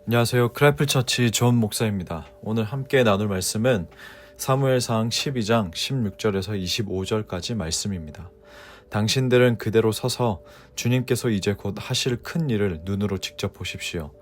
안녕하세요. 크라이플처치 존 목사입니다. 오늘 함께 나눌 말씀은 사무엘상 12장 16절에서 25절까지 말씀입니다. 당신들은 그대로 서서 주님께서 이제 곧 하실 큰 일을 눈으로 직접 보십시오.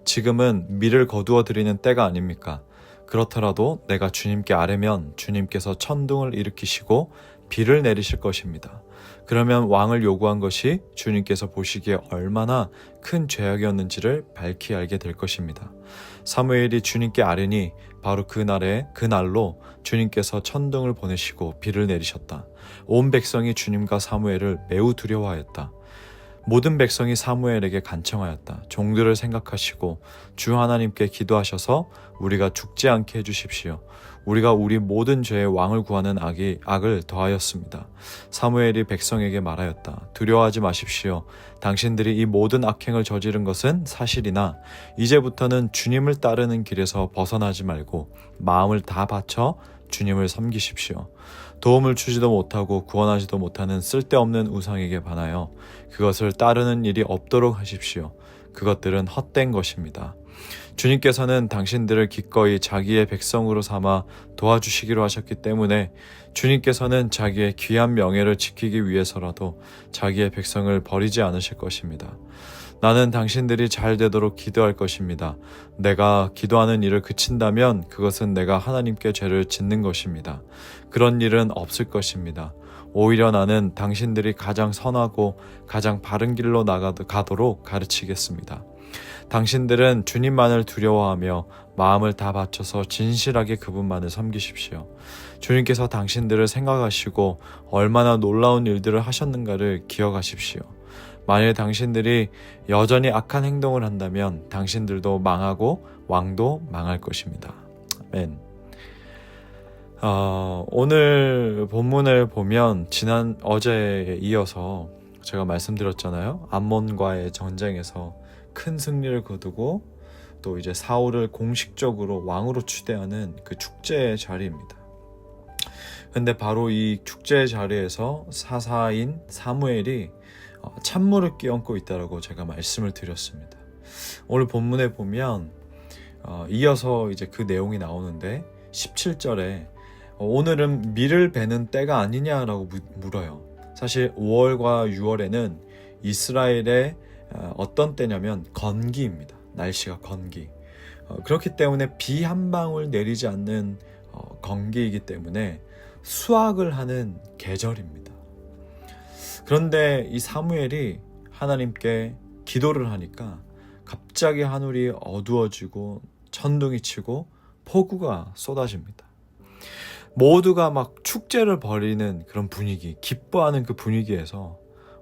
지금은 밀을 거두어 드리는 때가 아닙니까? 그렇더라도 내가 주님께 아뢰면 주님께서 천둥을 일으키시고 비를 내리실 것입니다. 그러면 왕을 요구한 것이 주님께서 보시기에 얼마나 큰 죄악이었는지를 밝히 알게 될 것입니다. 사무엘이 주님께 아뢰니 바로 그날로 주님께서 천둥을 보내시고 비를 내리셨다. 온 백성이 주님과 사무엘을 매우 두려워하였다. 모든 백성이 사무엘에게 간청하였다. 종들을 생각하시고 주 하나님께 기도하셔서 우리가 죽지 않게 해주십시오. 우리가 우리 모든 죄의 왕을 구하는 악을 더하였습니다. 사무엘이 백성에게 말하였다. 두려워하지 마십시오. 당신들이 이 모든 악행을 저지른 것은 사실이나 이제부터는 주님을 따르는 길에서 벗어나지 말고 마음을 다 바쳐 주님을 섬기십시오. 도움을 주지도 못하고 구원하지도 못하는 쓸데없는 우상에게 반하여 그것을 따르는 일이 없도록 하십시오. 그것들은 헛된 것입니다. 주님께서는 당신들을 기꺼이 자기의 백성으로 삼아 도와주시기로 하셨기 때문에 주님께서는 자기의 귀한 명예를 지키기 위해서라도 자기의 백성을 버리지 않으실 것입니다. 나는 당신들이 잘 되도록 기도할 것입니다. 내가 기도하는 일을 그친다면 그것은 내가 하나님께 죄를 짓는 것입니다. 그런 일은 없을 것입니다. 오히려 나는 당신들이 가장 선하고 가장 바른 길로 가도록 가르치겠습니다. 당신들은 주님만을 두려워하며 마음을 다 바쳐서 진실하게 그분만을 섬기십시오. 주님께서 당신들을 생각하시고 얼마나 놀라운 일들을 하셨는가를 기억하십시오. 만일 당신들이 여전히 악한 행동을 한다면 당신들도 망하고 왕도 망할 것입니다. 아멘. 오늘 본문을 보면 어제에 이어서 제가 말씀드렸잖아요. 암몬과의 전쟁에서 큰 승리를 거두고 또 이제 사울을 공식적으로 왕으로 추대하는 그 축제의 자리입니다. 근데 바로 이 축제의 자리에서 사사인 사무엘이 찬물을 끼얹고 있다라고 제가 말씀을 드렸습니다. 오늘 본문에 보면 이어서 이제 그 내용이 나오는데 17절에 오늘은 밀을 베는 때가 아니냐라고 물어요. 사실 5월과 6월에는 이스라엘의 어떤 때냐면 건기입니다. 날씨가 건기. 그렇기 때문에 비 한 방울 내리지 않는 건기이기 때문에 수확을 하는 계절입니다. 그런데 이 사무엘이 하나님께 기도를 하니까 갑자기 하늘이 어두워지고 천둥이 치고 폭우가 쏟아집니다. 모두가 막 축제를 벌이는 그런 분위기, 기뻐하는 그 분위기에서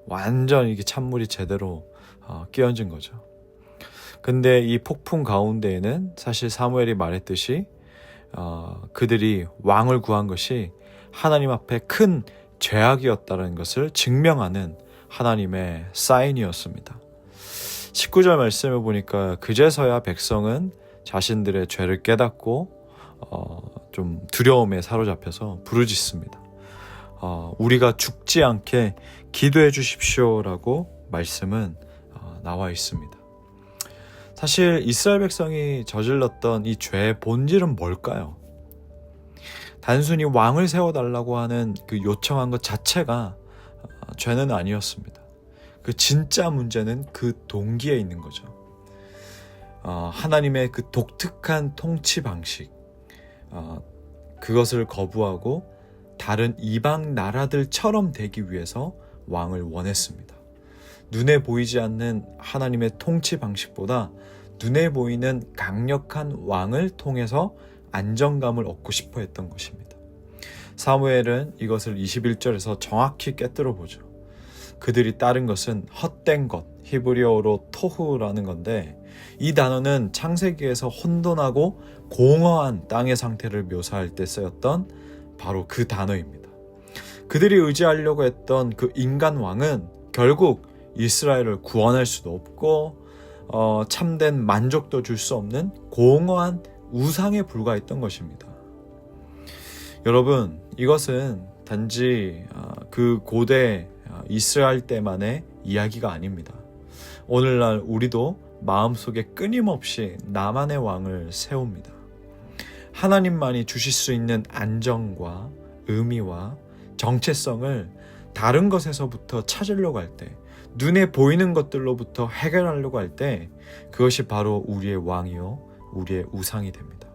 완전 이게 찬물이 제대로 끼얹은 거죠. 근데 이 폭풍 가운데에는 사실 사무엘이 말했듯이 그들이 왕을 구한 것이 하나님 앞에 큰 죄악이었다는 것을 증명하는 하나님의 사인이었습니다. 19절 말씀을 보니까 그제서야 백성은 자신들의 죄를 깨닫고 좀 두려움에 사로잡혀서 부르짖습니다. 우리가 죽지 않게 기도해 주십시오라고 말씀은 나와 있습니다. 사실 이스라엘 백성이 저질렀던 이 죄의 본질은 뭘까요? 단순히 왕을 세워달라고 하는 그 요청한 것 자체가 죄는 아니었습니다. 그 진짜 문제는 그 동기에 있는 거죠. 하나님의 그 독특한 통치 방식, 그것을 거부하고 다른 이방 나라들처럼 되기 위해서 왕을 원했습니다. 눈에 보이지 않는 하나님의 통치 방식보다 눈에 보이는 강력한 왕을 통해서 안정감을 얻고 싶어 했던 것입니다. 사무엘은 이것을 21절에서 정확히 꿰뚫어 보죠. 그들이 따른 것은 헛된 것, 히브리어로 토후라는 건데 이 단어는 창세기에서 혼돈하고 공허한 땅의 상태를 묘사할 때 쓰였던 바로 그 단어입니다. 그들이 의지하려고 했던 그 인간 왕은 결국 이스라엘을 구원할 수도 없고 참된 만족도 줄 수 없는 공허한 우상에 불과했던 것입니다. 여러분, 이것은 단지 그 고대 이스라엘 때만의 이야기가 아닙니다. 오늘날 우리도 마음속에 끊임없이 나만의 왕을 세웁니다. 하나님만이 주실 수 있는 안정과 의미와 정체성을 다른 것에서부터 찾으려고 할 때, 눈에 보이는 것들로부터 해결하려고 할 때, 그것이 바로 우리의 왕이요 우리의 우상이 됩니다.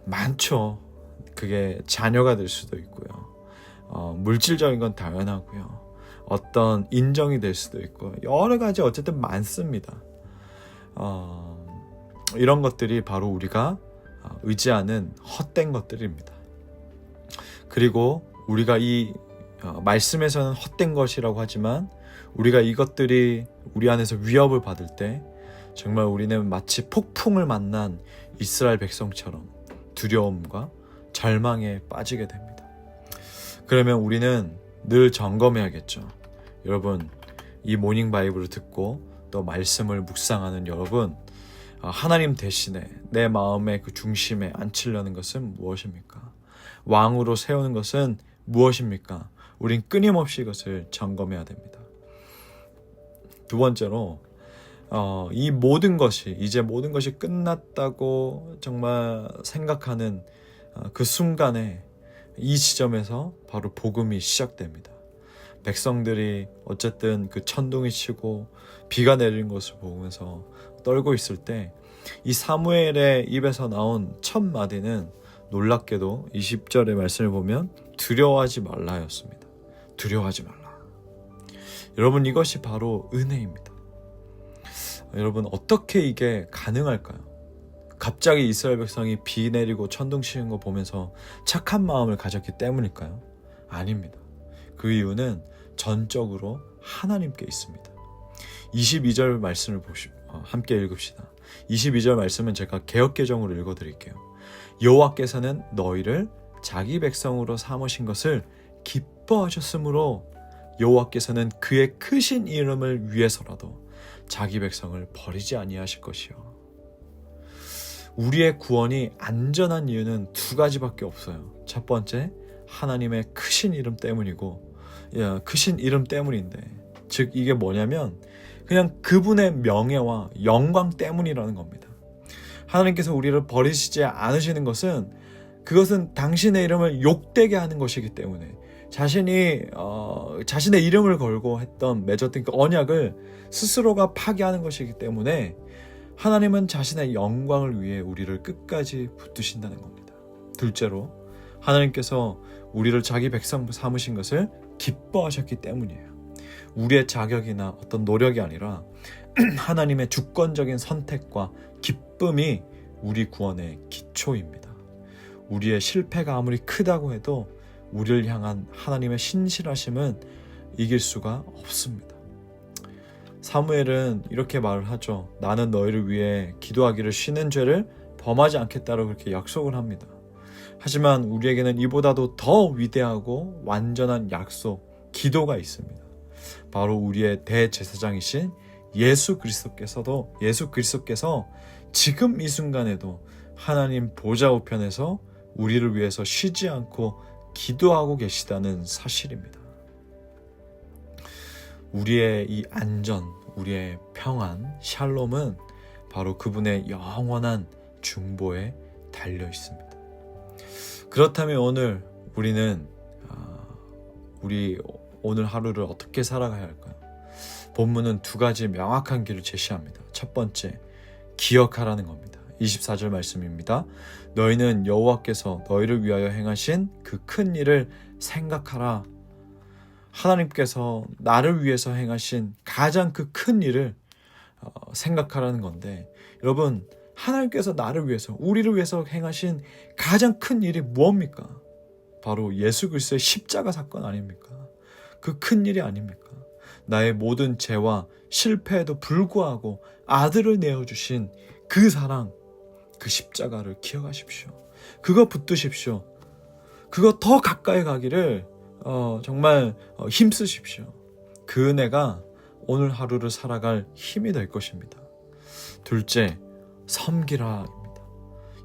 많죠. 그게 자녀가 될 수도 있고요, 물질적인 건 당연하고요, 어떤 인정이 될 수도 있고, 여러 가지 어쨌든 많습니다. 이런 것들이 바로 우리가 의지하는 헛된 것들입니다. 그리고 우리가 이 말씀에서는 헛된 것이라고 하지만, 우리가 이것들이 우리 안에서 위협을 받을 때 정말 우리는 마치 폭풍을 만난 이스라엘 백성처럼 두려움과 절망에 빠지게 됩니다. 그러면 우리는 늘 점검해야겠죠. 여러분, 이 모닝 바이블을 듣고 또 말씀을 묵상하는 여러분, 하나님 대신에 내 마음의 그 중심에 앉히려는 것은 무엇입니까? 왕으로 세우는 것은 무엇입니까? 우린 끊임없이 이것을 점검해야 됩니다. 두 번째로, 이 모든 것이 이제 모든 것이 끝났다고 정말 생각하는 그 순간에, 이 지점에서 바로 복음이 시작됩니다. 백성들이 어쨌든 그 천둥이 치고 비가 내리는 것을 보면서 떨고 있을 때, 이 사무엘의 입에서 나온 첫 마디는 놀랍게도 20절의 말씀을 보면 두려워하지 말라였습니다. 두려워하지 말라. 여러분, 이것이 바로 은혜입니다. 여러분, 어떻게 이게 가능할까요? 갑자기 이스라엘 백성이 비 내리고 천둥 치는 거 보면서 착한 마음을 가졌기 때문일까요? 아닙니다. 그 이유는 전적으로 하나님께 있습니다. 22절 말씀을 함께 읽읍시다. 22절 말씀은 제가 개역개정으로 읽어드릴게요. 여호와께서는 너희를 자기 백성으로 삼으신 것을 기뻐하셨으므로 여호와께서는 그의 크신 이름을 위해서라도 자기 백성을 버리지 아니하실 것이요. 우리의 구원이 안전한 이유는 두 가지밖에 없어요. 첫 번째, 하나님의 크신 이름 때문이고, 크신 이름 때문인데, 즉 이게 뭐냐면 그냥 그분의 명예와 영광 때문이라는 겁니다. 하나님께서 우리를 버리시지 않으시는 것은, 그것은 당신의 이름을 욕되게 하는 것이기 때문에, 자신이 자신의 이름을 걸고 맺었던 그 언약을 스스로가 파기하는 것이기 때문에, 하나님은 자신의 영광을 위해 우리를 끝까지 붙드신다는 겁니다. 둘째로, 하나님께서 우리를 자기 백성 삼으신 것을 기뻐하셨기 때문이에요. 우리의 자격이나 어떤 노력이 아니라 하나님의 주권적인 선택과 기쁨이 우리 구원의 기초입니다. 우리의 실패가 아무리 크다고 해도 우리를 향한 하나님의 신실하심은 이길 수가 없습니다. 사무엘은 이렇게 말을 하죠. 나는 너희를 위해 기도하기를 쉬는 죄를 범하지 않겠다고 그렇게 약속을 합니다. 하지만 우리에게는 이보다도 더 위대하고 완전한 약속, 기도가 있습니다. 바로 우리의 대제사장이신 예수 그리스도께서 지금 이 순간에도 하나님 보좌 우편에서 우리를 위해서 쉬지 않고 기도하고 계시다는 사실입니다. 우리의 이 안전, 우리의 평안, 샬롬은 바로 그분의 영원한 중보에 달려 있습니다. 그렇다면 우리는 우리 오늘 하루를 어떻게 살아가야 할까요? 본문은 두 가지 명확한 길을 제시합니다. 첫 번째, 기억하라는 겁니다. 24절 말씀입니다. 너희는 여호와께서 너희를 위하여 행하신 그 큰 일을 생각하라. 하나님께서 나를 위해서 행하신 가장 그 큰 일을 생각하라는 건데, 여러분, 하나님께서 나를 위해서, 우리를 위해서 행하신 가장 큰 일이 무엇입니까? 바로 예수 그리스도의 십자가 사건 아닙니까? 그 큰 일이 아닙니까? 나의 모든 죄와 실패에도 불구하고 아들을 내어주신 그 사랑, 그 십자가를 기억하십시오. 그거 붙드십시오. 그거 더 가까이 가기를 정말 힘쓰십시오. 그 은혜가 오늘 하루를 살아갈 힘이 될 것입니다. 둘째, 섬기라입니다.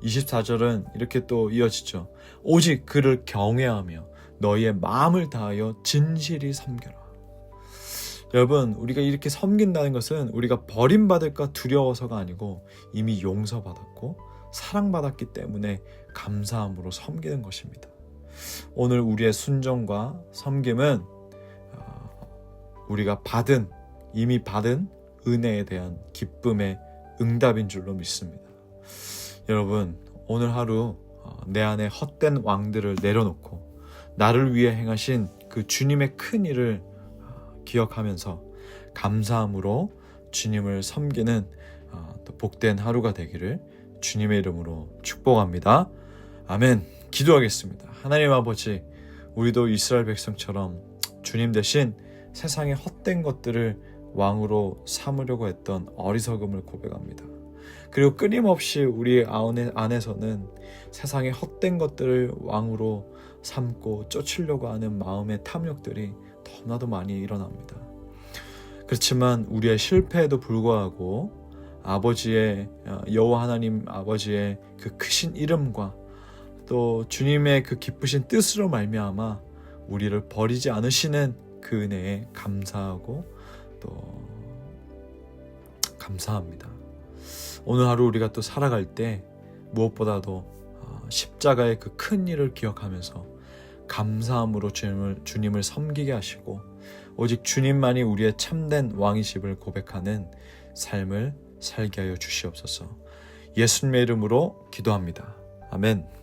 24절은 이렇게 또 이어지죠. 오직 그를 경외하며 너희의 마음을 다하여 진실이 섬겨라. 여러분, 우리가 이렇게 섬긴다는 것은 우리가 버림받을까 두려워서가 아니고 이미 용서받았고 사랑받았기 때문에 감사함으로 섬기는 것입니다. 오늘 우리의 순종과 섬김은 우리가 이미 받은 은혜에 대한 기쁨의 응답인 줄로 믿습니다. 여러분, 오늘 하루 내 안에 헛된 왕들을 내려놓고 나를 위해 행하신 그 주님의 큰 일을 기억하면서 감사함으로 주님을 섬기는 또 복된 하루가 되기를 주님의 이름으로 축복합니다. 아멘. 기도하겠습니다. 하나님 아버지, 우리도 이스라엘 백성처럼 주님 대신 세상의 헛된 것들을 왕으로 삼으려고 했던 어리석음을 고백합니다. 그리고 끊임없이 우리 안에서는 세상의 헛된 것들을 왕으로 삼고 쫓으려고 하는 마음의 탐욕들이 너무나도 많이 일어납니다. 그렇지만 우리의 실패에도 불구하고 여호와 하나님 아버지의 그 크신 이름과 또 주님의 그 기쁘신 뜻으로 말미암아 우리를 버리지 않으시는 그 은혜에 감사하고 또 감사합니다. 오늘 하루 우리가 또 살아갈 때 무엇보다도 십자가의 그 큰 일을 기억하면서 감사함으로 주님을 섬기게 하시고 오직 주님만이 우리의 참된 왕이심을 고백하는 삶을 살게 하여 주시옵소서. 예수님의 이름으로 기도합니다. 아멘.